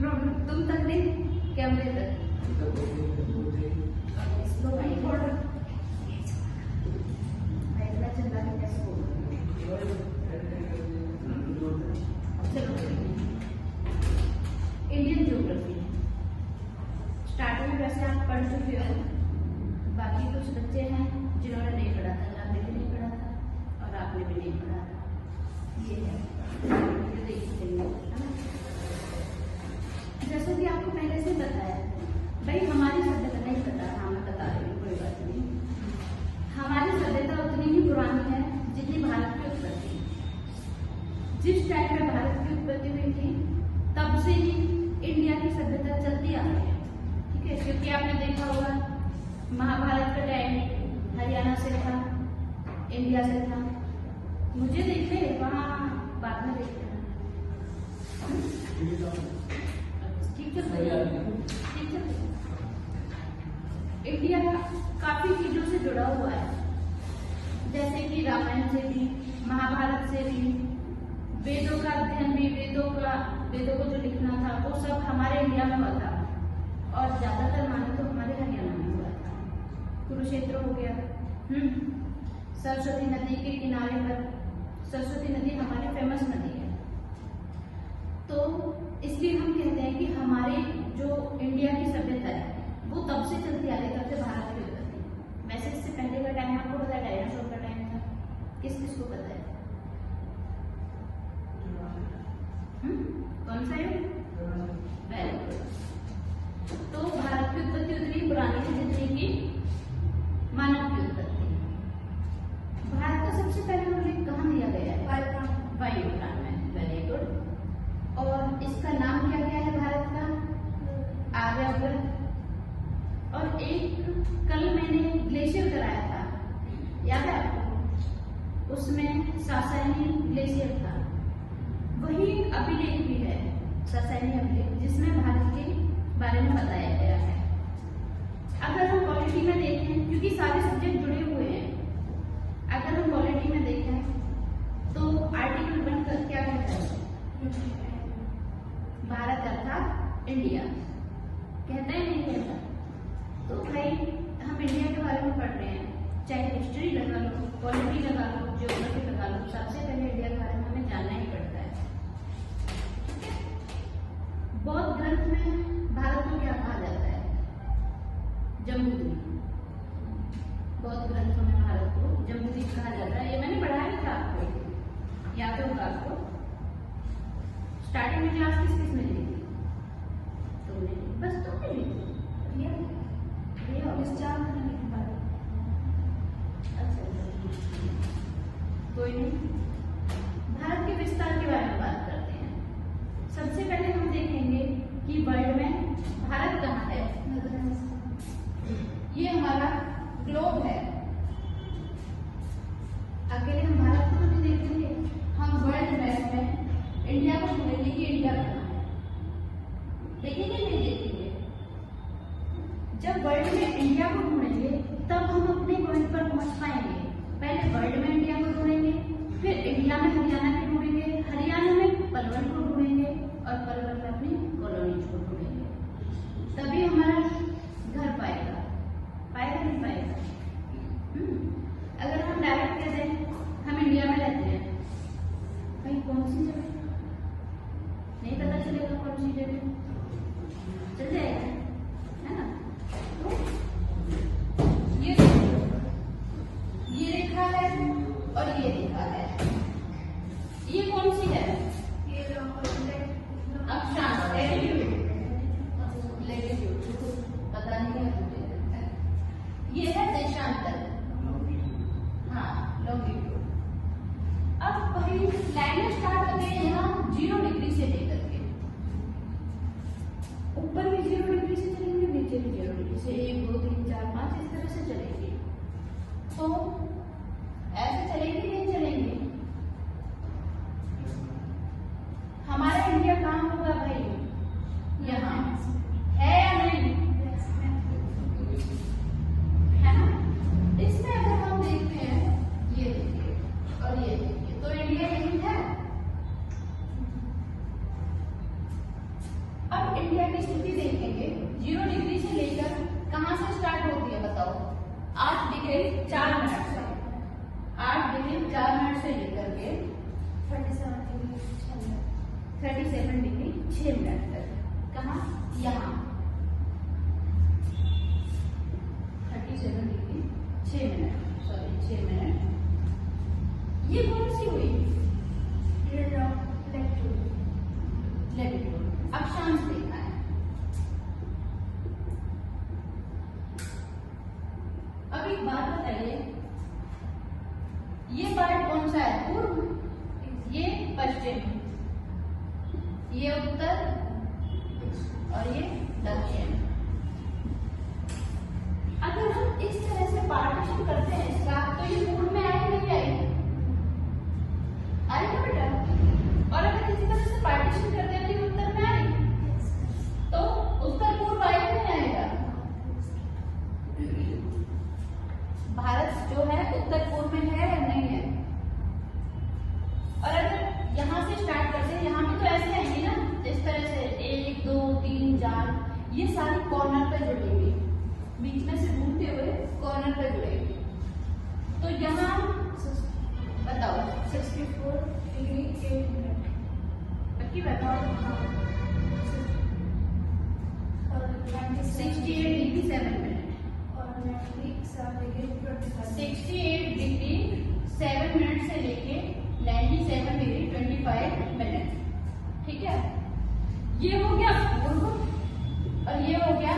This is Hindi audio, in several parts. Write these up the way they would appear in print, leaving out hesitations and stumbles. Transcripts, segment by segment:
प्रॉब्लम, तुम तक नहीं, कैमरे तक। स्लो भाई थोड़ा इतना चिल्ला के कैसे बोल। चलो इंडियन ज्योग्राफी स्टार्टिंग में वैसे आप पढ़ चुके हो, बाकी कुछ बच्चे हैं जिन्होंने नहीं पढ़ा था, आपने भी नहीं पढ़ा था और आपने भी नहीं पढ़ा था। ये है जैसे कि आपको पहले से बताया भाई, हमारी सभ्यता नहीं पता, हाँ मैं बता रही हूँ कोई बात नहीं। हमारी सभ्यता उतनी ही पुरानी है जितनी भारत की उत्पत्ति। जिस टाइम में भारत की उत्पत्ति हुई थी तब से ही इंडिया की सभ्यता चलती आ रही है, ठीक है। क्योंकि आपने देखा होगा महाभारत का टाइम हरियाणा से था, इंडिया से था। मुझे देखे वहाँ बाद में देखते हैं, ठीक है। इंडिया काफी चीजों से जुड़ा हुआ है, जैसे कि रामायण से भी, महाभारत से भी, वेदों का अध्ययन भी, वेदों को जो लिखना था वो सब हमारे इंडिया में हुआ था, और ज्यादातर माने तो हमारे हरियाणा में हुआ था। कुरुक्षेत्र हो गया, सरस्वती नदी के किनारे पर, सरस्वती नदी हमारी फेमस नदी है, तो इसलिए हम कहते हैं कि हमारे जो इंडिया की सभ्यता है वो तब से चलती आ रही है, तब से भारत की उत्पत्ति। वैसे इससे पहले का टाइम आपको पता है, डायनासोर का टाइम था, किस किस को पता है? कौन सा युग? Very good. तो भारत की उत्पत्ति उतनी पुरानी है जितनी की मानव की उत्पत्ति। भारत का सबसे पहले उल्लेख कहाँ दिया गया है? वायुपुराण में। Very good. और इसका नाम क्या क्या है भारत का? आर्यभट्ट। और एक कल मैंने ग्लेशियर कराया था, याद है आपको? उसमें सासानी ग्लेशियर था, वही अभिलेख भी है, सासानी अभिलेख, जिसमें भारत के बारे में बताया गया है। अगर हम क्वालिटी में देखें, क्योंकि सारे सब्जेक्ट जुड़े हुए हैं, अगर हम क्वालिटी में देखें तो आर्टिकल 1 क्या कहता है? भारत अर्थात इंडिया, कहता है नहीं कहता? तो भाई हम इंडिया के बारे में पढ़ रहे हैं, चाहे हिस्ट्री लगा लो, पॉलिटी लगा लो, ज्योग्राफी लगा लो, सबसे पहले इंडिया के बारे में हमें जानना ही पड़ता है। बौद्ध ग्रंथ में भारत को क्या कहा जाता है? जम्बूद्वीप। बौद्ध ग्रंथों में भारत को जम्बूद्वीप कहा जाता है, ये मैंने पढ़ाया था आपको, याद होगा आपको। स्टार्टिंग में क्लास किस किस में ली थी? तुमने, बस तुमने ली थी। अच्छा कोई नहीं, भारत के विस्तार के बारे में बात करते हैं। सबसे पहले हम देखेंगे कि वर्ल्ड में भारत कहाँ है। ये हमारा ग्लोब है। अकेले हम भारत को नहीं देखेंगे, हम वर्ल्ड मैप में इंडिया को ढूंढेंगे कि इंडिया कहाँ है। देखेंगे नहीं देखेंगे? जब वर्ल्ड में इंडिया को ढूंढेंगे तब हम अपने पॉइंट पर पहुंच पाएंगे। पहले वर्ल्ड में इंडिया को ढूंढेंगे, फिर इंडिया में हरियाणा को ढूंढेंगे, हरियाणा में पलवल को ढूंढेंगे, और पलवल में अपनी कॉलोनीज को ढूंढेंगे, तभी हमारा घर पाएगा। पाएगा नहीं पाएगा? अगर हम डायरेक्ट कह दें हम इंडिया में रहते हैं, भाई कौन सी जगह? नहीं पता चलेगा कौन सी जगह, चल जाएगा, है ना? तो ये रेखा है और ये रेखा है, ये कौन सी है? ये अक्षांश, लैटिट्यूड, पता नहीं है मुझे। ये है देशांतर, हाँ लॉन्गिट्यूड। अब भाई लाइन स्टार्ट होते हैं यहाँ 0 डिग्री से लेकर के ऊपर भी 0 की स्थिति देखेंगे 0 डिग्री से लेकर कहां से स्टार्ट होती है बताओ? 8 डिग्री 4 मिनट से, 8 डिग्री 4 मिनट से लेकर के 37 डिग्री 6 मिनट तक। कहाँ? यहाँ 37 डिग्री 6 मिनट, सॉरी 6 मिनट। ये कौन सी हुई? लैटिट्यूड, अक्षांश देखना है। अब एक बात बताइए, ये पार्ट कौन सा है? पूर्व, ये पश्चिम, ये उत्तर और ये दक्षिण। अगर हम इस तरह से पार्टीशन करते हैं इसका, तो ये पूर्व में आएगा नहीं आएगी? आएगा बेटा। और अगर इसी तरह से पार्टीशन करते हैं तो ये उत्तर में आएगी, तो उत्तर पूर्व आएगा नहीं आएगा? भारत जो है उत्तर पूर्व में है या नहीं है? और अगर यहाँ से स्टार्ट करते हैं, यहाँ भी तो ऐसे आएंगे ना, इस तरह से 1 2 3 4, ये सारी कॉर्नर पे जुड़ेंगी, बीच में से घूमते हुए कॉर्नर पे जुड़ेंगे। तो यहाँ बताओ 64 डिग्री 8 मिनट पक्की बताओ। 68 डिग्री 7 मिनट और 97 डिग्री 25। 68 डिग्री 7 मिनट से लेके 97 डिग्री 25 मिनट। ठीक है, ये हो गया पूर्व और ये हो गया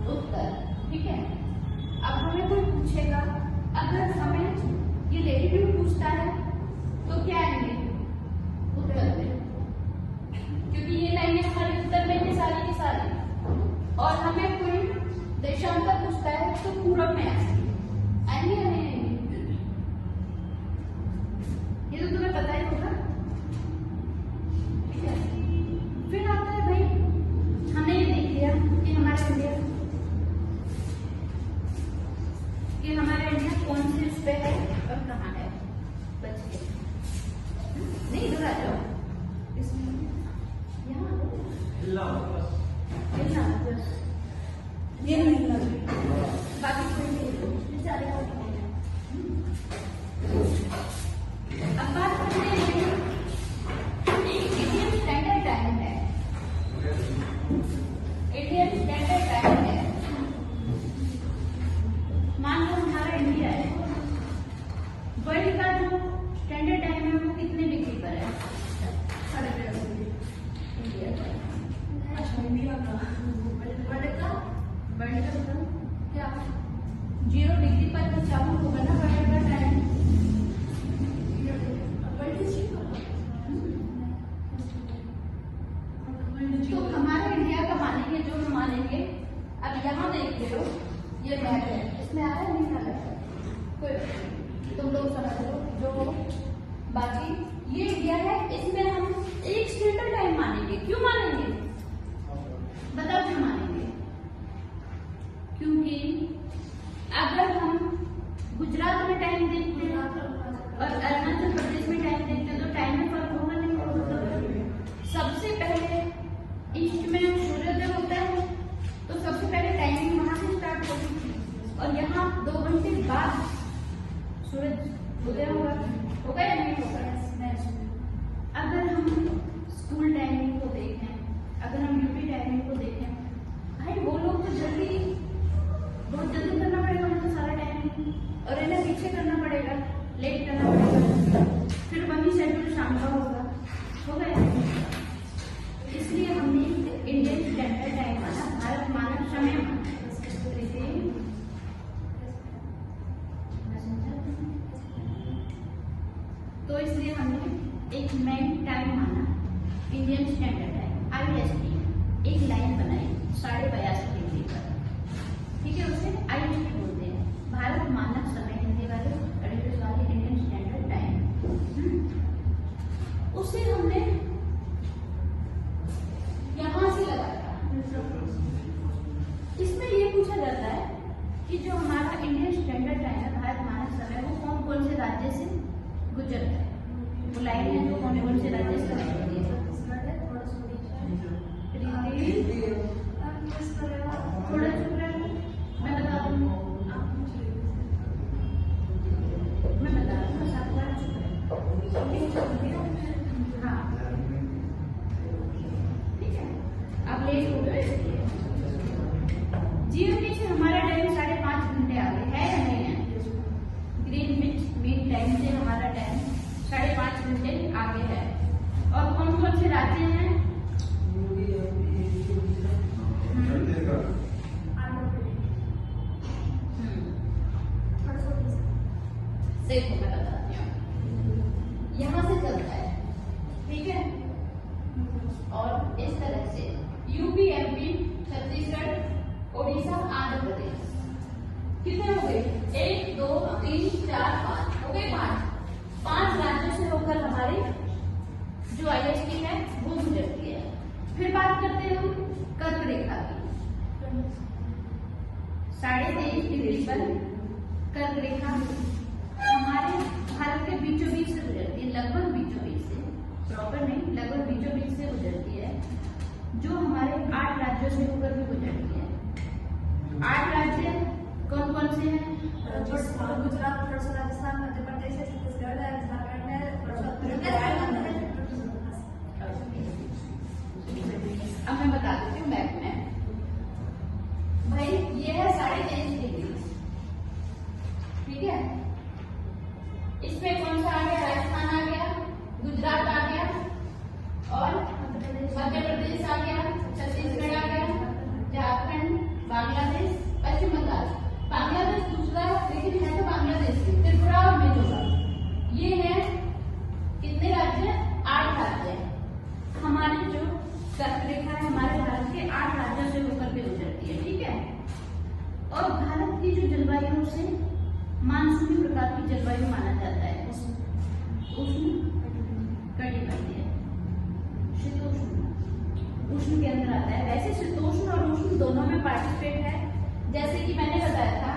उत्तर। ठीक है, अब हमें कोई पूछेगा, अगर हमें ये लैटिट्यूड पूछता है तो क्या आएंगे? उत्तर में, क्योंकि ये लाइनें हमारे उत्तर में है सारी की सारी। और हमें कोई देशांतर पूछता है तो पूरब में आएंगे या नहीं आएंगे? ये तो तुम्हें पता ही होगा। ठीक है, फिर आता है भाई, हमने ये देख लिया कि हमारा इंडिया कौन से उस पे है और कहाँ है। बच्चे नहीं इधर आ जाओ, इसमें यहाँ ये नहीं बाकी अब बात करते हैं, एक इंडियन स्टैंडर्ड टाइम है, इंडियन स्टैंडर्ड टाइम है। मान लो हमारा इंडिया है, वर्ल्ड का जो स्टैंडर्ड टाइम है वो कितने डिग्री पर है? 11.5 डिग्री। इंडिया का वर्ल्ड का मतलब क्या? 0 डिग्री पर तो चालू होगा ना वर्ल्ड का टाइम। तो हमारा इंडिया का मानेंगे, जो हम मानेंगे। अब यहाँ देख लो, ये मैप है, इसमें आ रहा है नहीं आ रहा है, कोई तुम लोग समझ लो। जो बाकी ये इंडिया है, इसमें हम एक स्टैंडर्ड टाइम मानेंगे। क्यों मानेंगे बताओ? क्यों मानेंगे? क्योंकि अगर हम गुजरात में टाइम देखते हैं और अरुणाचल प्रदेश में टाइम देखते हैं तो टाइम में फर्क होगा नहीं होगा? सबसे पहले ईस्ट में सूर्योदय होता है, तो सबसे पहले टाइमिंग वहां से स्टार्ट होगी और यहाँ 2 घंटे बाद सूरज उदय होगा या नहीं होगा? अगर हम स्कूल टाइमिंग को देखें, अगर हम यूपी टाइमिंग को देखें, भाई वो लोग तो जल्दी, बहुत जल्दी करना पड़ेगा उनको सारा टाइमिंग, और इन्हें पीछे करना पड़ेगा, लेट करना पड़ेगा, फिर वही शेड्यूल शाम का होगा या नहीं? इसलिए हमने इंडियन स्टैंडर्ड टाइम माना, भारत मानक समय माना। तो इसलिए हमने एक मेन टाइम माना, इंडियन स्टैंडर्ड टाइम IST, एक लाइन बनाई 82.5 डिग्री पर। ठीक है, उसे IST बोलते हैं, भारत मानक समय हिंदी वाले एडिटर्स वाले इंडियन स्टैंडर्ड टाइम। उसे हमने यहां से लगाया। इसमें ये पूछा जाता है कि जो हमारा इंडियन स्टैंडर्ड टाइम है, भारत मानक समय, वो कौन कौन से राज्य से गुजरता है? वो लाइन है जो कौन कौन से राज्य से गुजरती है? थोड़ा चुप रहो, मैं बता दूंगी। मैं बता रही हूँ, आप थोड़ा चुप रहो। हाँ ठीक है, आप लेट हो गए इसलिए। जीएमटी से हमारा टाइम 5.5 घंटे आगे है या नहीं है? ग्रीनविच मीन टाइम से हमारा टाइम 5.5 घंटे आगे है। और कौन कौन से राज्य हैं? देखो मैं बताती हूँ, यहाँ से चलता है, ठीक है, और इस तरह से यूपी, एमपी, छत्तीसगढ़, उड़ीसा, आंध्र प्रदेश। कितने हो गए? 1 2 3 4 5 हो गए। 5 राज्यों से होकर हमारी जो आईएसटी है वो गुजरती है। फिर बात करते हैं हम कर्क रेखा की। 23.5 डिग्री पर कर्क रेखा हमारे भारत के बीचों बीच से गुजरती है, लगभग बीचों बीच से, प्रॉपर नहीं, लगभग बीचों बीच से गुजरती है, जो हमारे 8 राज्यों से होकर भी गुजरती है। 8 राज्य कौन कौन से हैं? गुजरात, राजस्थान, मध्य प्रदेश, छत्तीसगढ़, अब मैं बता देती हूँ मैप में। भाई ये है 23.5 डिग्री, ठीक है। इसमें कौन सा आ गया? राजस्थान आ गया, गुजरात आ गया, और मध्य प्रदेश आ गया, छत्तीसगढ़ आ गया, झारखंड, बांग्लादेश, पश्चिम बंगाल। बांग्लादेश दूसरा, लेकिन है तो बांग्लादेश भी, त्रिपुरा और मिजोरम। ये है कितने राज्य? 8 राज्य। हमारी जो कर्क रेखा है हमारे भारत के 8 राज्यों से होकर के गुजरती है, ठीक है। और भारत की जो जलवायु से मानसूनी प्रकार की जलवायु माना जाता है। उष्ण कटिबंधीय, शीतोष्ण, उष्ण के अंदर आता है। वैसे शीतोष्ण और उष्ण दोनों में पार्टिसिपेट है। जैसे कि मैंने बताया था,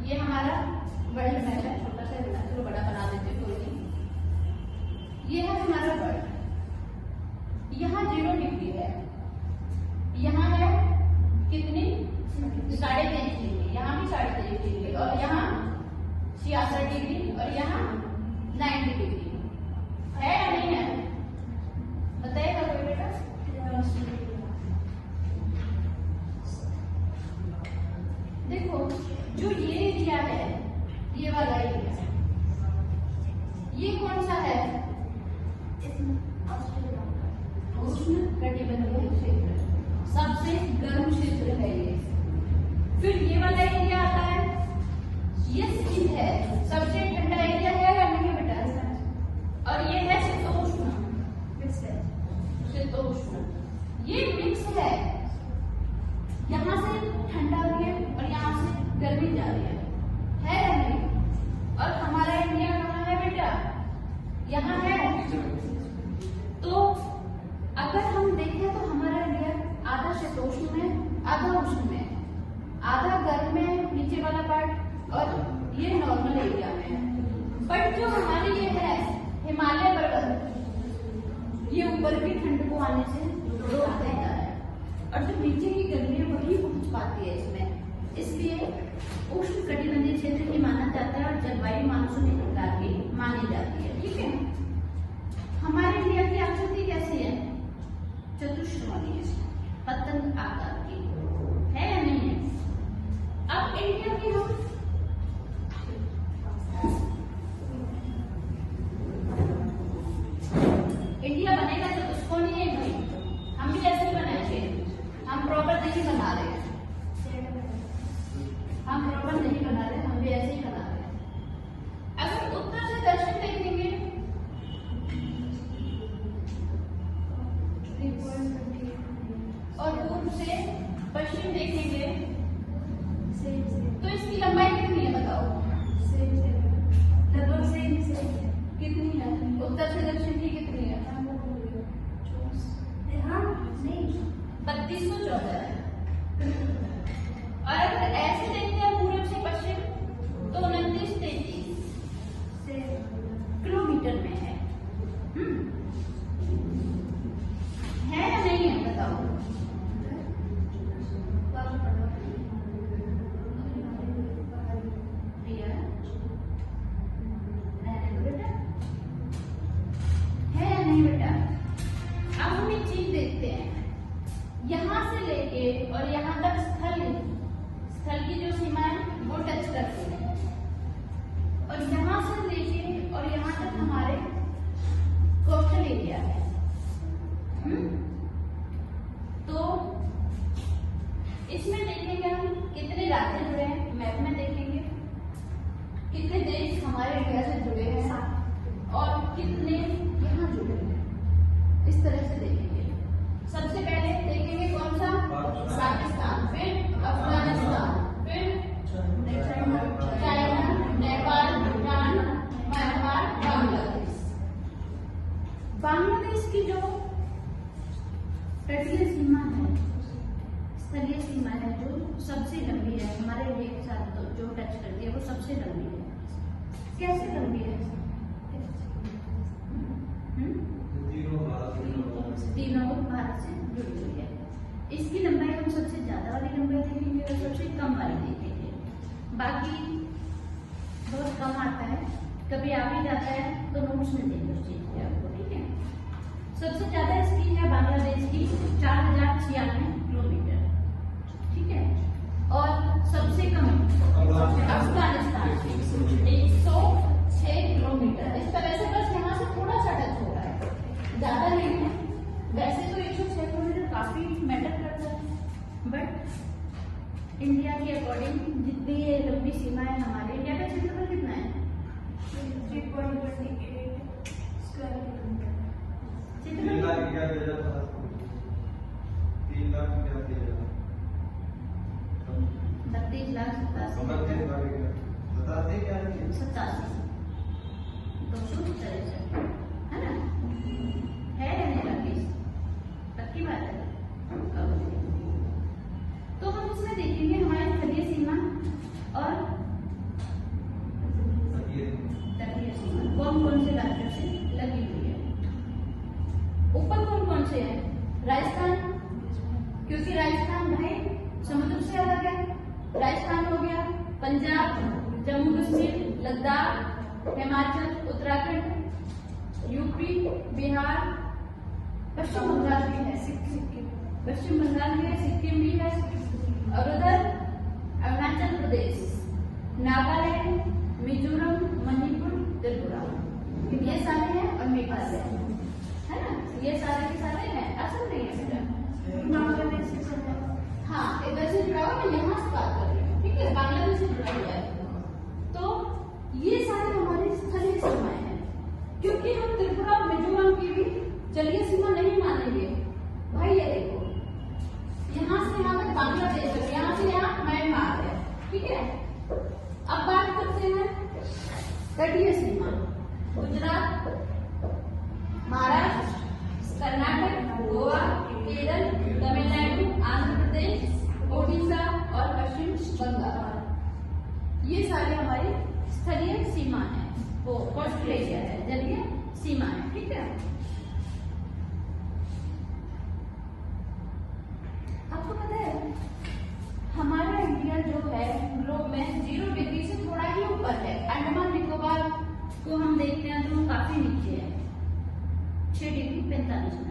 ये हमारा वर्ल्ड मैप है, छोटा सा चलो बड़ा बना देते हैं, कोई नहीं। ये है हमारा वर्ल्ड, यहाँ 0 डिग्री है, यहाँ है कितनी? 23.5 डिग्री, यहाँ भी 23.5 डिग्री, और यहाँ 66 डिग्री, और यहाँ 90 डिग्री है या नहीं है? बताइएगा कोई बेटा। देखो जो ये एरिया है, ये वाला एरिया, ये कौन सा है? उष्ण कटिबंधीय क्षेत्र, सबसे गर्म क्षेत्र है ये। फिर ये वाला एरिया आता है, ये शीत है, सबसे ठंडा एरिया है या नहीं बेटा? और ये है शीतोष्ण, शीतोष्ण, ये मिक्स है, यहाँ से ठंडा आ रही है और यहाँ से गर्मी जा रही है या नहीं? और हमारा इंडिया कहाँ है बेटा? यहाँ है। तो अगर हम देखें तो हमारा इंडिया आधा शीतोष्ण में, आधा उष्ण में, आधा गर्म में नीचे वाला पार्ट, और ये नॉर्मल एरिया में है। बट जो हमारी ये है हिमालय पर्वत, ये ऊपर की ठंड को आने से रोक देता है, और जो नीचे की गर्मी है वही पहुंच पाती है इसमें। इसलिए उष्ण कटिबंधीय क्षेत्र की माना जाता है, और जलवायु मानसूनी प्रकार की मानी जाती है, ठीक है। हमारे इंडिया की आकृति कैसी है? चतुष्कोणीय, पतंग आकार की, है या नहीं है? अब इंडिया की हम इंडिया बनेगा चतुष्कोणीय है भाई, हम भी ऐसे ही बनाएंगे। हम प्रॉपर नहीं बना रहे हैं, हम प्रॉपर नहीं बना रहे, हम भी ऐसे ही बना रहे हैं। अगर उत्तर से दक्षिण देखेंगे, और पूर्व से पश्चिम देखेंगे, तो इसकी लंबाई कितनी है बताओ? लगभग सेम। कितनी है? उत्तर से दक्षिण की कितनी है? 3214 है। और अगर ऐसे देखते हैं पूर्व से पश्चिम, तो 2933 किलोमीटर में है। है या नहीं है बताओ? नहीं बेटा? अब हम एक चीज देखते हैं, यहाँ से लेके और यहाँ तक स्थल की जो सीमा है वो टच करती है, और यहाँ से लेके और यहाँ तक हमारे कोस्टल एरिया है। तो इसमें देखेंगे हम कितने राज्य जुड़े हैं, मैप में देखेंगे कितने देश हमारे इंडिया से जुड़े हैं और कितने यहाँ जुड़े हैं, इस तरह से देखेंगे। सबसे पहले देखेंगे कौन सा? पाकिस्तान, फिर अफगानिस्तान, फिर चाइना, नेपाल, भूटान, म्यांमार, बांग्लादेश। बांग्लादेश की जो तटीय सीमा है, स्थलीय सीमा है, जो सबसे लंबी है हमारे इंडिया के साथ, तो जो टच करती है वो सबसे लंबी है। कैसे लंबी है? तीनों भारत से जुड़ी हुई है। इसकी लंबाई हम सबसे ज्यादा वाली लंबाई देखेंगे और सबसे कम वाली देखेंगे। बाकी बहुत कम आता है, कभी आ भी जाता है तो नोट्स में देंगे उस चीज को आपको, ठीक है। सबसे ज्यादा इसकी है बांग्लादेश की 4096 किलोमीटर, ठीक है। और सबसे कम अफगानिस्तान की 106 किलोमीटर। इस तरह से बस यहाँ से थोड़ा सा टच हो रहा है, ज्यादा नहीं है। वैसे तो 106 किलोमीटर काफी मैटर करता है, बट इंडिया के अकॉर्डिंग जितनी ये लंबी सीमा है, हमारे इंडिया का क्षेत्रफल कितना है? 3.28 स्क्वायर किलोमीटर। 3 लाख क्या दिया जाता है? 3 लाख क्या दिया जाता है? 32 लाख 87 बताते क्या है? 87 263 है ना? है रहने लगी, पक्की बात है। तो हम इसमें देखेंगे हमारी स्थलीय सीमा और तटीय सीमा कौन कौन से राज्यों से लगी हुई है। ऊपर कौन कौन से हैं? राजस्थान, क्योंकि राजस्थान भाई समुद्र से अलग है। राजस्थान हो गया, पंजाब, जम्मू कश्मीर, लद्दाख, हिमाचल, उत्तराखंड, यूपी, बिहार, पश्चिम बंगाल भी है, पश्चिम बंगाल भी है, सिक्किम भी है, और उधर अरुणाचल प्रदेश, नागालैंड, मिजोरम, मणिपुर, त्रिपुरा, ये सारे हैं, और मेघालय है ना। ये सारे के सारे हैं, असम नहीं है बेटा, बांग्लादेश से जुड़ा है। हाँ, इधर से जुड़ा हुआ, मैं यहाँ से बात कर रही हूँ, ठीक है, बांग्लादेश से जुड़ा हुआ है। तो ये सारे हमारी स्थलीय सीमाएं हैं, क्योंकि हम त्रिपुरा और मिजोरम की भी जलीय सीमा नहीं मानेंगे भाई। ये देखो, यहाँ से यहाँ तक बांग्लादेश है, यहाँ से यहाँ म्यांमार है, ठीक है। अब बात करते हैं तटीय सीमा। गुजरात, महाराष्ट्र, कर्नाटक, गोवा, केरल, तमिलनाडु, आंध्र प्रदेश, ओडिशा और पश्चिम बंगाल, ये सारे हमारी स्थलीय सीमा है, वो कोस्टल एरिया है, जलीय सीमा है, ठीक है। आपको पता है हमारा इंडिया जो है ग्लोब में 0 डिग्री से थोड़ा ही ऊपर है। अंडमान निकोबार को हम देखते हैं तो वो काफी नीचे है, 6 डिग्री 45 मिनट।